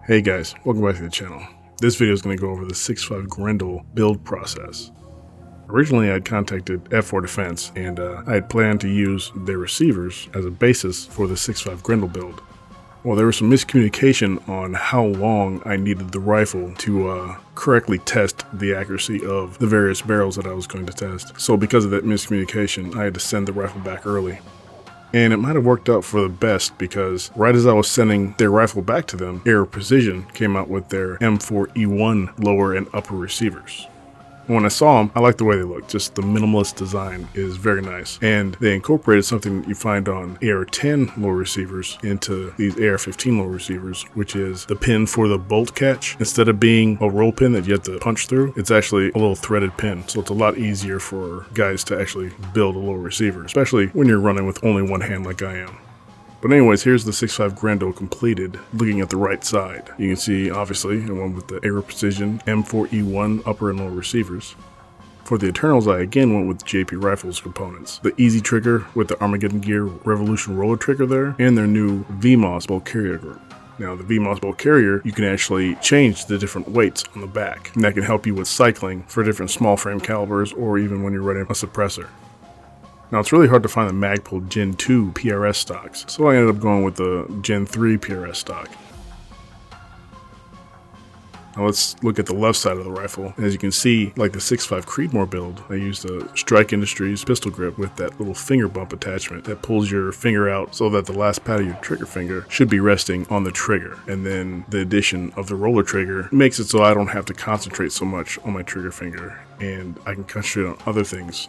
Hey guys, welcome back to the channel. This video is going to go over the 6.5 Grendel build process. Originally I'd contacted F4 Defense and I had planned to use their receivers as a basis for the 6.5 Grendel build. Well, there was some miscommunication on how long I needed the rifle to correctly test the accuracy of the various barrels that I was going to test. So because of that miscommunication, I had to send the rifle back early. And it might have worked out for the best because right as I was sending their rifle back to them, Air Precision came out with their M4E1 lower and upper receivers. When I saw them, I liked the way they looked. Just the minimalist design is very nice. And they incorporated something that you find on AR-10 low receivers into these AR-15 low receivers, which is the pin for the bolt catch. Instead of being a roll pin that you have to punch through, it's actually a little threaded pin. So it's a lot easier for guys to actually build a low receiver, especially when you're running with only one hand like I am. But anyways, here's the 6.5 Grendel completed, looking at the right side. You can see, obviously, the one with the Air Precision M4E1 upper and lower receivers. For the internals, I again went with JP Rifles components. The Easy Trigger with the Armageddon Gear Revolution roller trigger there, and their new VMOS bolt carrier group. Now, the VMOS bolt carrier, you can actually change the different weights on the back, and that can help you with cycling for different small frame calibers or even when you're running a suppressor. Now, it's really hard to find the Magpul Gen 2 PRS stocks, so I ended up going with the Gen 3 PRS stock. Now let's look at the left side of the rifle. As you can see, like the 6.5 Creedmoor build, I used a Strike Industries pistol grip with that little finger bump attachment that pulls your finger out so that the last pad of your trigger finger should be resting on the trigger. And then the addition of the roller trigger makes it so I don't have to concentrate so much on my trigger finger and I can concentrate on other things.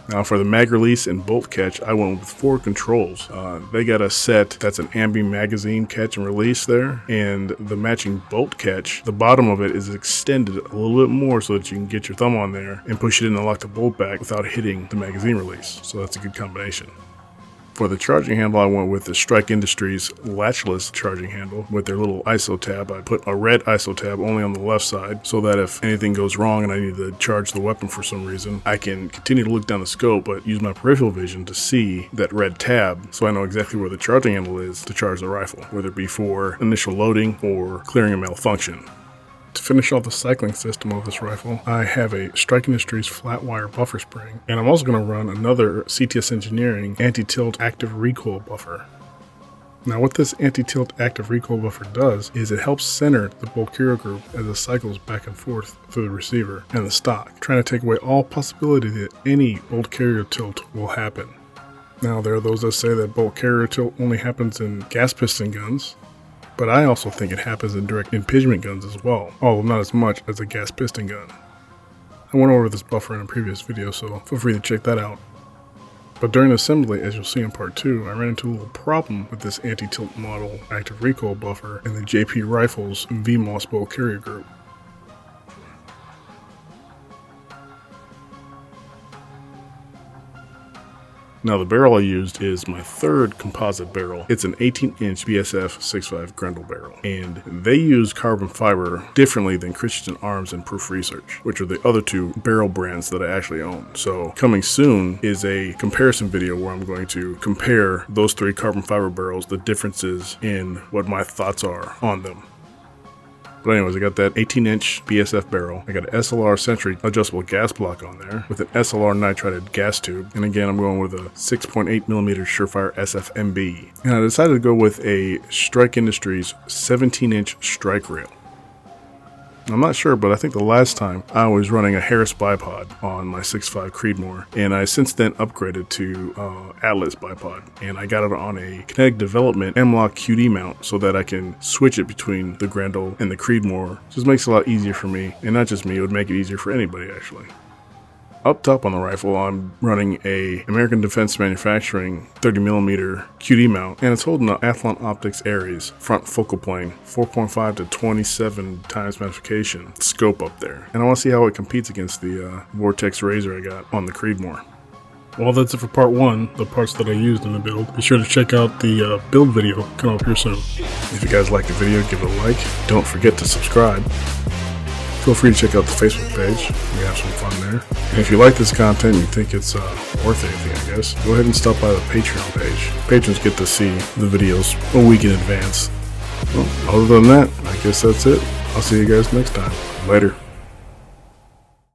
Now for the mag release and bolt catch, I went with 4 controls. They got a set that's an ambi magazine catch and release there, and the matching bolt catch, the bottom of it is extended a little bit more so that you can get your thumb on there and push it in and lock the bolt back without hitting the magazine release. So that's a good combination. For the charging handle, I went with the Strike Industries latchless charging handle with their little ISO tab. I put a red ISO tab only on the left side so that if anything goes wrong and I need to charge the weapon for some reason, I can continue to look down the scope but use my peripheral vision to see that red tab so I know exactly where the charging handle is to charge the rifle, whether it be for initial loading or clearing a malfunction. To finish off the cycling system of this rifle, I have a Strike Industries flat wire buffer spring, and I'm also going to run another CTS Engineering anti-tilt active recoil buffer. Now what this anti-tilt active recoil buffer does is it helps center the bolt carrier group as it cycles back and forth through the receiver and the stock, trying to take away all possibility that any bolt carrier tilt will happen. Now there are those that say that bolt carrier tilt only happens in gas piston guns, but I also think it happens in direct impingement guns as well, although not as much as a gas piston gun. I went over this buffer in a previous video, so feel free to check that out. But during assembly, as you'll see in part 2, I ran into a little problem with this anti-tilt model active recoil buffer in the JP Rifles VMOS bolt carrier group. Now the barrel I used is my third composite barrel. It's an 18-inch BSF 6.5 Grendel barrel, and they use carbon fiber differently than Christian Arms and Proof Research, which are the other 2 barrel brands that I actually own. So coming soon is a comparison video where I'm going to compare those 3 carbon fiber barrels, the differences in what my thoughts are on them. But anyways, I got that 18-inch BSF barrel. I got an SLR Sentry adjustable gas block on there with an SLR nitrided gas tube. And again, I'm going with a 6.8mm Surefire SFMB. And I decided to go with a Strike Industries 17-inch strike rail. I'm not sure, but I think the last time I was running a Harris bipod on my 6.5 Creedmoor, and I since then upgraded to Atlas bipod, and I got it on a Kinetic Development M-Lock QD mount so that I can switch it between the Grendel and the Creedmoor. Just makes it a lot easier for me, and not just me, it would make it easier for anybody actually. Up top on the rifle, I'm running a American Defense Manufacturing 30mm QD mount, and it's holding the Athlon Optics Aries front focal plane 4.5 to 27 times magnification scope up there. And I want to see how it competes against the Vortex Razor I got on the Creedmoor. Well, that's it for part 1, the parts that I used in the build. Be sure to check out the build video coming up here soon. If you guys like the video, give it a like. Don't forget to subscribe. Feel free to check out the Facebook page. We have some fun there. And if you like this content and you think it's worth anything, I guess, go ahead and stop by the Patreon page. Patrons get to see the videos a week in advance. Well, other than that, I guess that's it. I'll see you guys next time. Later.